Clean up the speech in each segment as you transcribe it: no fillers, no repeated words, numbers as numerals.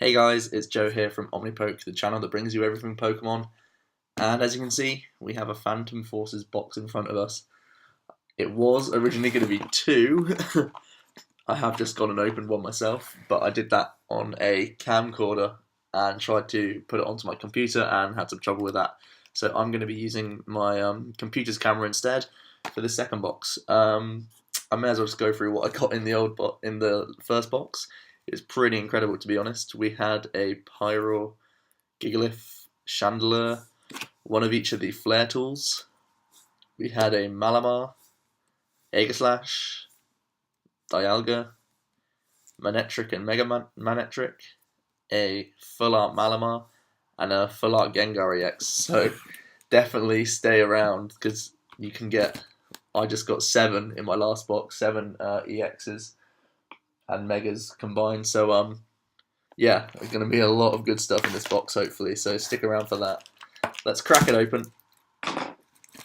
Hey guys, it's Joe here from Omnipoke, the channel that brings you everything Pokemon. And as you can see, we have a Phantom Forces box in front of us. It was originally going to be two. I have just gone and opened one myself, but I did that on a camcorder and tried to put it onto my computer and had some trouble with that. So I'm going to be using my computer's camera instead for the second box. I may as well just go through what I got in the first box. It was pretty incredible, to be honest. We had a Pyro, Gigalith, Chandelure, one of each of the Flare tools. We had a Malamar, Aegislash, Dialga, Manectric and Mega Manectric, a Full Art Malamar, and a Full Art Gengar EX. So definitely stay around because you can get. I just got 7 in my last box, 7 EXs and Megas combined. So yeah, there's going to be a lot of good stuff in this box hopefully. So stick around for that. Let's crack it open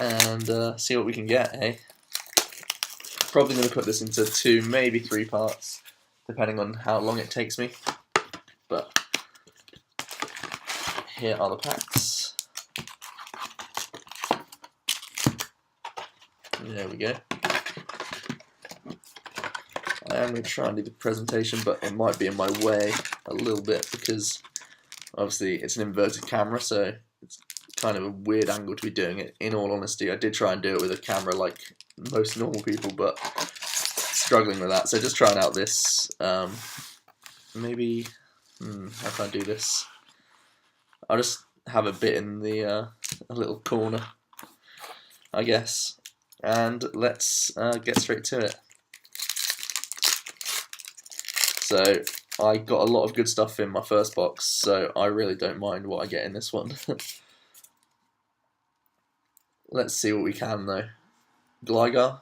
and see what we can get. Hey, probably going to put this into 2, maybe 3 parts, depending on how long it takes me. But here are the packs. There we go. I am going to try and do the presentation, but it might be in my way a little bit because obviously it's an inverted camera, so it's kind of a weird angle to be doing it. In all honesty, I did try and do it with a camera like most normal people, but struggling with that. So just trying out this. Maybe, how can I do this? I'll just have a bit in the a little corner, I guess. And let's get straight to it. So I got a lot of good stuff in my first box, so I really don't mind what I get in this one. Let's see what we can though. Gligar,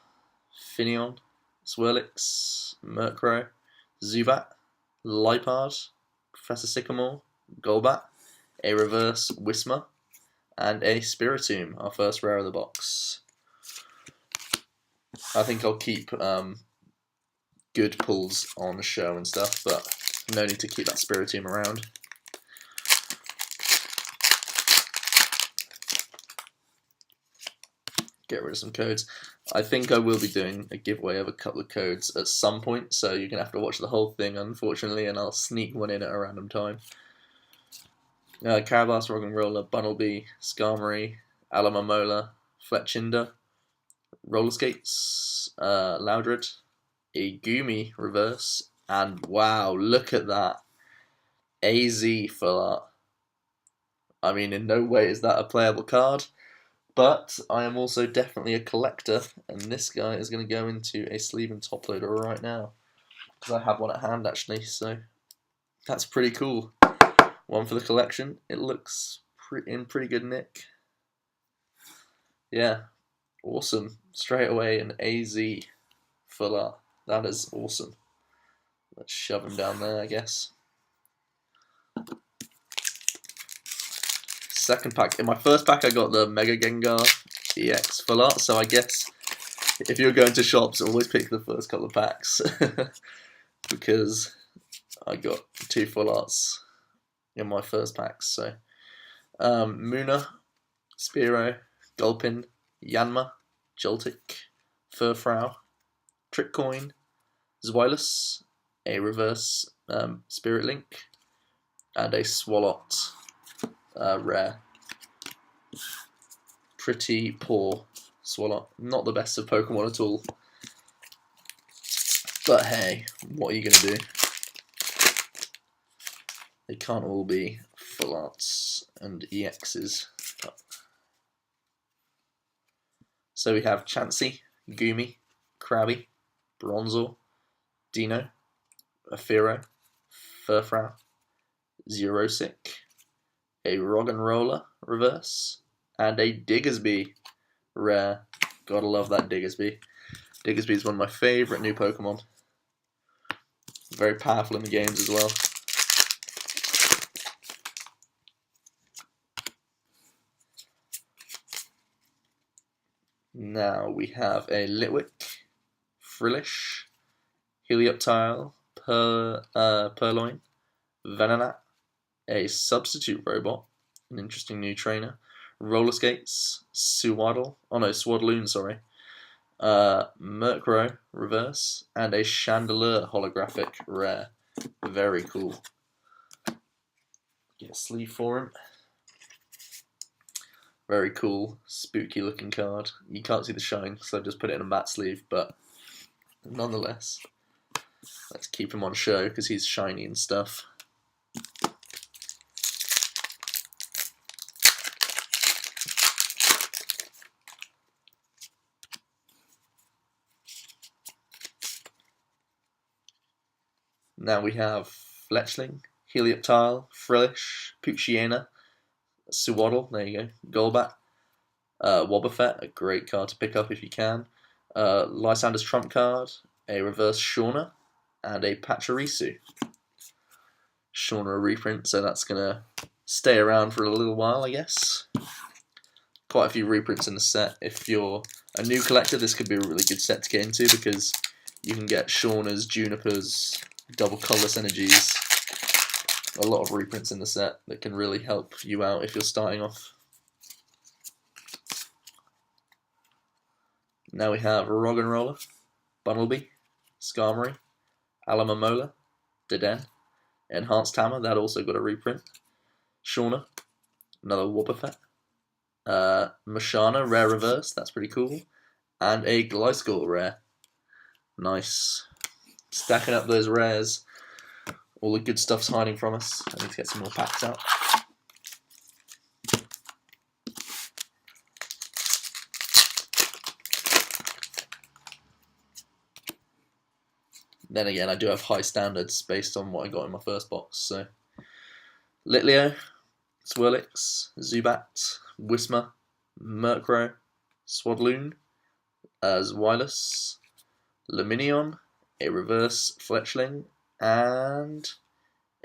Finneon, Swirlix, Murkrow, Zubat, Lipard, Professor Sycamore, Golbat, a reverse Whismur, and a Spiritomb, our first rare of the box. I think I'll keep good pulls on the show and stuff, but no need to keep that Spiritomb around. Get rid of some codes. I think I will be doing a giveaway of a couple of codes at some point, so you're going to have to watch the whole thing, unfortunately, and I'll sneak one in at a random time. Carablast, Roggenrola, Bunnelby, Skarmory, Alamamola, Fletchinder, Roller Skates, Loudred, a Goomy reverse, and wow, look at that. AZ Full Art. I mean, in no way is that a playable card, but I am also definitely a collector, and this guy is going to go into a sleeve and top loader right now, because I have one at hand actually, so that's pretty cool. One for the collection. It looks in pretty good nick. Yeah, awesome. Straight away an AZ Full Art. That is awesome. Let's shove him down there, I guess. Second pack. In my first pack, I got the Mega Gengar EX Full Art, so I guess if you're going to shops, always pick the first couple of packs because I got 2 Full Arts in my first packs. So Munna, Spearow, Gulpin, Yanma, Joltik, Furfrou, Trick Coin, Zweilous, a reverse Spirit Link, and a Swalot rare. Pretty poor Swalot. Not the best of Pokemon at all. But hey, what are you going to do? They can't all be Full Arts and EXs. So we have Chansey, Goomy, Krabby, Bronzor, Dino, Aphero, Furfrou, Xerosic, a Roggenrola reverse, and a Diggersby rare. Gotta love that Diggersby. Diggersby is one of my favourite new Pokemon. Very powerful in the games as well. Now we have a Litwick, Frillish, Helioptile, Purloin, Venonat, a substitute robot, an interesting new trainer, roller skates, Swaddle, oh no, Swadloon, sorry, Murkrow reverse, and a Chandelier holographic rare. Very cool. Get a sleeve for him. Very cool, spooky looking card. You can't see the shine, so I just put it in a matte sleeve, but nonetheless, let's keep him on show because he's shiny and stuff. Now we have Fletchling, Helioptile, Frillish, Poochyena, Swaddle, there you go, Golbat, Wobbuffet, a great card to pick up if you can, Lysander's trump card, a reverse Shauna, and a Pachirisu. Shauna a reprint, so that's going to stay around for a little while, I guess. Quite a few reprints in the set. If you're a new collector, this could be a really good set to get into because you can get Shaunas, Junipers, double colourless energies. A lot of reprints in the set that can really help you out if you're starting off. Now we have Roggenrola, Bunnelby, Skarmory, Alamamola, Deden, Enhanced Hammer, that also got a reprint, Shauna, another Wobbuffet, Mashana, rare reverse, that's pretty cool, and a Gliscor rare. Nice. Stacking up those rares. All the good stuff's hiding from us. I need to get some more packs out. Then again, I do have high standards based on what I got in my first box. So, Litleo, Swirlix, Zubat, Whismur, Murkrow, Swadloon, Zweilous, Luminion, a reverse Fletchling, and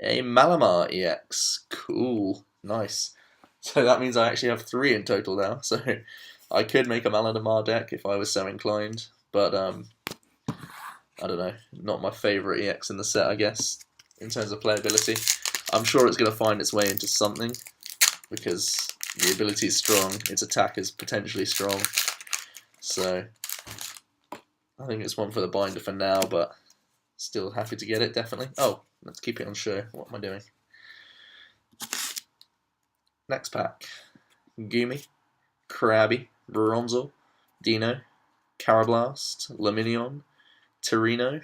a Malamar EX. Cool. Nice. So that means I actually have 3 in total now. So I could make a Malamar deck if I was so inclined. But, I don't know. Not my favourite EX in the set, I guess, in terms of playability. I'm sure it's going to find its way into something. Because the ability is strong. Its attack is potentially strong. So I think it's one for the binder for now, but still happy to get it, definitely. Oh, let's keep it on show. What am I doing? Next pack. Gumi, Krabby, Bronzor, Dino, Carablast, Luminion, Torino,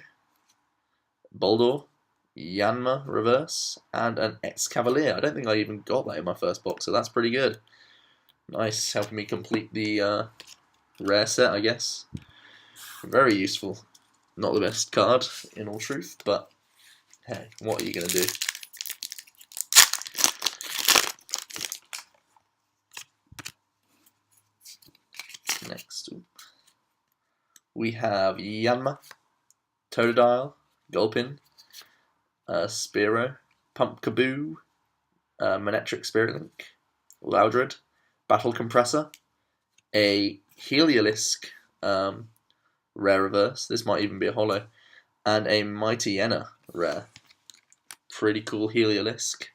Boldor, Yanma reverse, and an Excavalier. I don't think I even got that in my first box, so that's pretty good. Nice, helping me complete the rare set, I guess. Very useful. Not the best card, in all truth, but hey, what are you going to do? Next, we have Yanma, Totodile, Gulpin, Spearow, Pumpkaboo, Manectric Spirit Link, Loudred, Battle Compressor, a Heliolisk rare reverse, this might even be a holo, and a Mightyena rare. Pretty cool Heliolisk.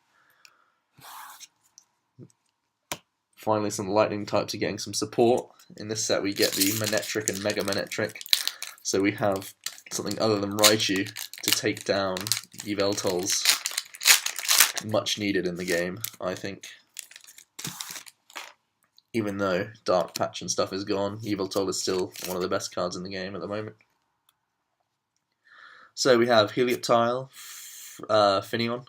Finally some lightning types are getting some support. In this set we get the Manectric and Mega Manectric, so we have something other than Raichu to take down Yveltal's. Much needed in the game, I think. Even though Dark Patch and stuff is gone, Yveltal is still one of the best cards in the game at the moment. So we have Helioptile, Finneon,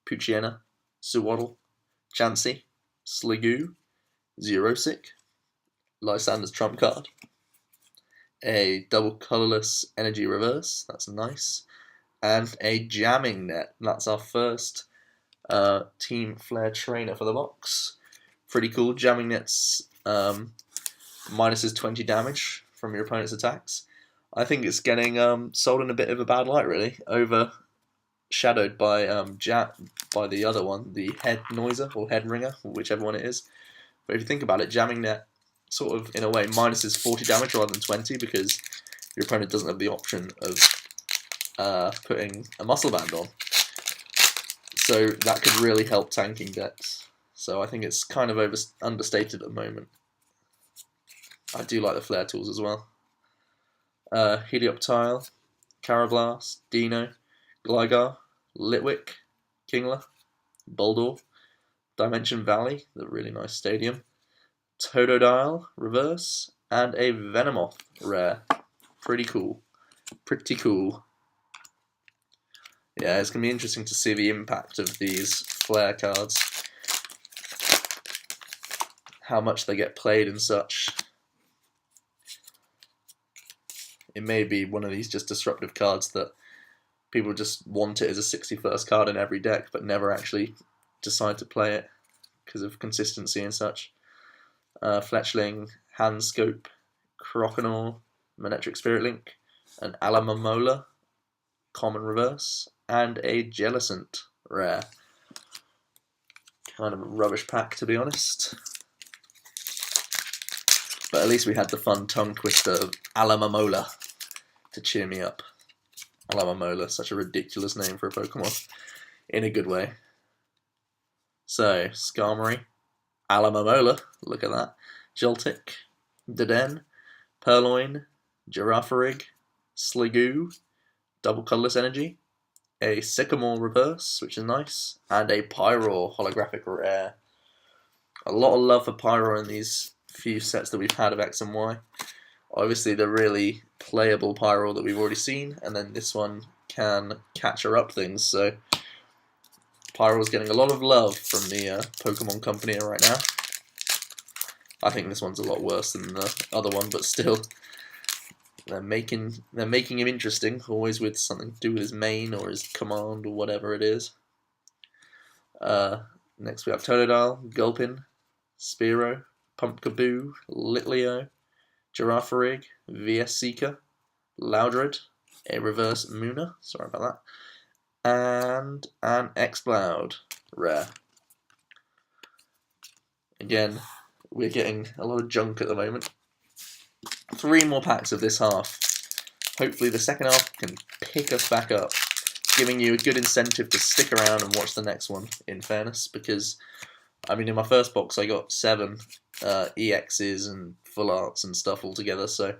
Poochyena, Swaddle, Chansey, Sliggoo, Xerosic, Lysander's trump card, a double colourless energy reverse, that's nice, and a jamming net. That's our first Team Flare trainer for the box. Pretty cool. Jamming nets minuses 20 damage from your opponent's attacks. I think it's getting sold in a bit of a bad light, really, overshadowed by by the other one, the Head Noiser or Head Ringer, or whichever one it is. But if you think about it, jamming net sort of in a way minuses 40 damage rather than 20 because your opponent doesn't have the option of putting a muscle band on. So that could really help tanking decks. So I think it's kind of understated at the moment. I do like the flare tools as well. Helioptile, Carablast, Dino, Gligar, Litwick, Kingler, Boldor, Dimension Valley, the really nice stadium, Totodile, reverse, and a Venomoth rare. Pretty cool. Pretty cool. Yeah, it's going to be interesting to see the impact of these flare cards. How much they get played and such. It may be one of these just disruptive cards that people just want it as a 61st card in every deck, but never actually decide to play it because of consistency and such. Fletchling, Handscope, Croconaw, Manectric Spirit Link, an Alamamola, common reverse, and a Jellicent rare. Kind of a rubbish pack, to be honest. But at least we had the fun tongue twister of Alamamola to cheer me up. Alamamola, such a ridiculous name for a Pokemon, in a good way. So, Skarmory, Alamamola, look at that, Joltik, Deden, Purloin, Girafarig, Sliggoo, Double Colourless Energy, a Sycamore reverse, which is nice, and a Pyroar holographic rare. A lot of love for Pyroar in these few sets that we've had of X and Y. Obviously the really playable Pyroar that we've already seen, and then this one can catch her up things, so Pyroar's getting a lot of love from the Pokemon Company right now. I think this one's a lot worse than the other one, but still, they're making him interesting, always with something to do with his main or his command or whatever it is. Next we have Totodile, Gulpin, Spearow, Pumpkaboo, Litleo, Girafarig, VS Seeker, Loudred, a reverse Munna, sorry about that, and an Exploud rare. Again, we're getting a lot of junk at the moment. 3 more packs of this half. Hopefully the second half can pick us back up, giving you a good incentive to stick around and watch the next one, in fairness, because, I mean, in my first box I got 7 EXs and full arts and stuff all together, so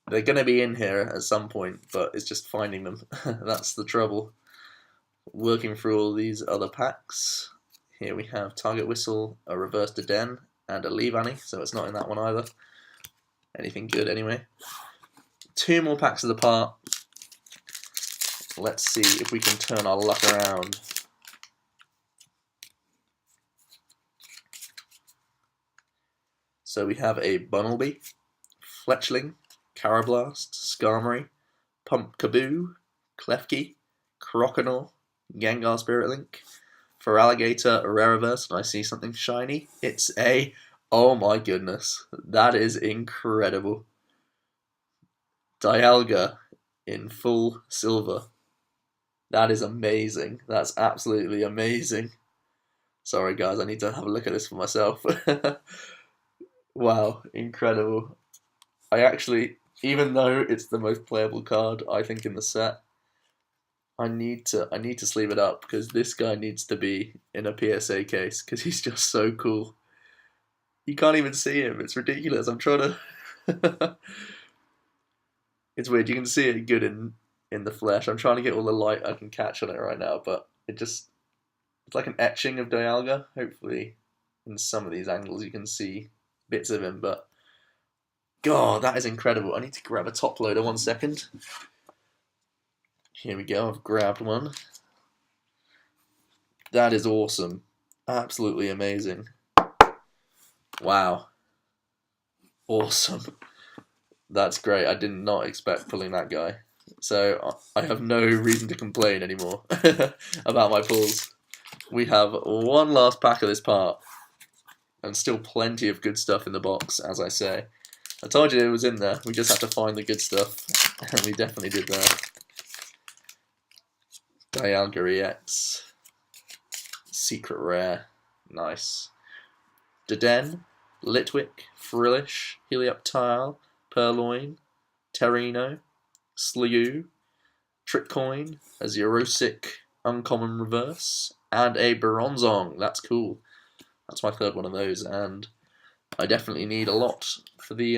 they're going to be in here at some point, but it's just finding them. That's the trouble. Working through all these other packs. Here we have Target Whistle, a Reverse Deden, and a Leavanny, so it's not in that one either. Anything good anyway. 2 more packs of the part. Let's see if we can turn our luck around. So we have a Bunnelby, Fletchling, Carablast, Skarmory, Pumpkaboo, Klefki, Croconaw, Gengar Spirit Link, Feraligatr, a rare reverse, and I see something shiny. It's a, oh my goodness, that is incredible. Dialga in full silver. That is amazing. That's absolutely amazing. Sorry guys, I need to have a look at this for myself. Wow, incredible. I actually, even though it's the most playable card I think in the set, I need to sleeve it up because this guy needs to be in a PSA case because he's just so cool. You can't even see him. It's ridiculous. I'm trying to. It's weird. You can see it good in the flesh. I'm trying to get all the light I can catch on it right now, but it's like an etching of Dialga. Hopefully, in some of these angles you can see bits of him, but God, that is incredible. I need to grab a top loader 1 second. Here we go, I've grabbed one. That is awesome. Absolutely amazing. Wow. Awesome. That's great. I did not expect pulling that guy. So I have no reason to complain anymore about my pulls. We have one last pack of this part. And still plenty of good stuff in the box, as I say. I told you it was in there. We just had to find the good stuff. And we definitely did that. Dialga EX. Secret Rare. Nice. Deden, Litwick, Frillish, Helioptile, Purloin, Terreno, Sliggoo, Trick Coin, a Xerosic uncommon reverse, and a Bronzong. That's cool. That's my third one of those, and I definitely need a lot for the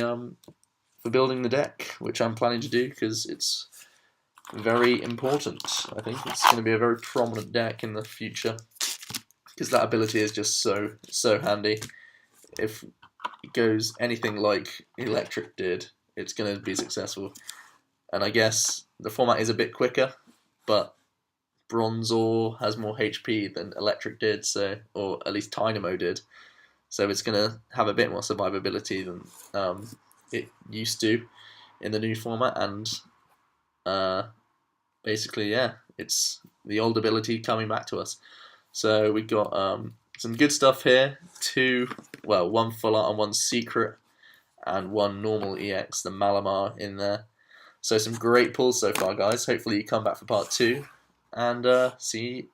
for building the deck, which I'm planning to do because it's very important. I think it's going to be a very prominent deck in the future because that ability is just so handy. If it goes anything like Electric did, it's going to be successful. And I guess the format is a bit quicker, but Bronzor has more HP than Electric did, so, or at least Dynamo did. So it's going to have a bit more survivability than it used to in the new format, and basically, yeah, it's the old ability coming back to us. So we've got some good stuff here. One full art and one secret, and one normal EX, the Malamar in there. So some great pulls so far, guys. Hopefully you come back for part 2, and see